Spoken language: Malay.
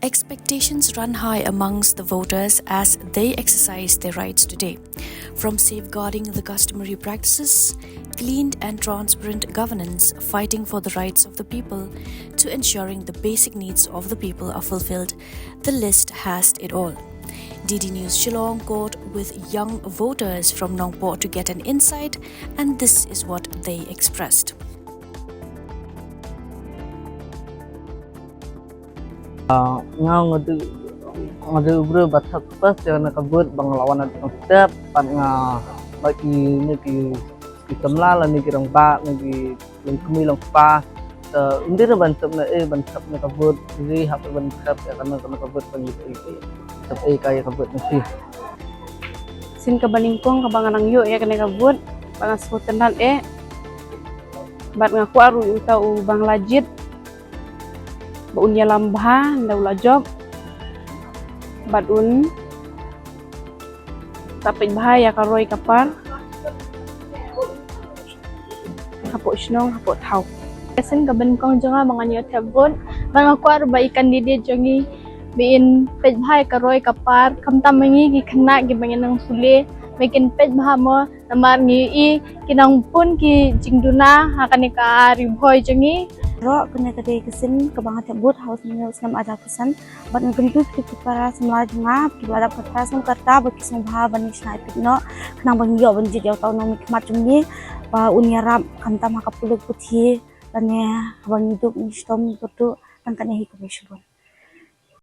Expectations run high amongst the voters as they exercise their rights today. From safeguarding the customary practices, clean and transparent governance, fighting for the rights of the people, to ensuring the basic needs of the people are fulfilled, the list has it all. DD News Shillong caught with young voters from Nongpor to get an insight, and this is what they expressed. Ngadu bro batak pas yang nakabut bang lawan at step pan nga bagi niki kamla la niki rong ba niki lung kumi long pa undi ra bantap na bantap nakabut diri hap bantap ya kana nakabut pagi tap kaya kabut niki sin kabalingkong kabanganang yu ya kana kabut bangas kutenal bat ngaku aru utau bang lajit baunya lambah ndaula job badun tapit bahaya karoy kapar hapo snong hapo thau sen gaben kong jonga manganyo tabon bangaku aru ba ikan didi jongi biin pej bahaya karoy kapar kamtam mangi gi khna gi bangin nang sule makin pej bahamo namar ngi i kinang pun ki jingduna hakani ka ribhoy jongi Ro kena kedai kesin kebangat tabut haus menyus nam ada kesan bat ngentu kita para semula jengah kibada patra sem karta bakisung bha bani sniper no kenang bangyo banjit yaw tau no mikmat jumni ba unyarap kanta makapuluk puthi tane bang hidup nistom betu tangkane hi komisyon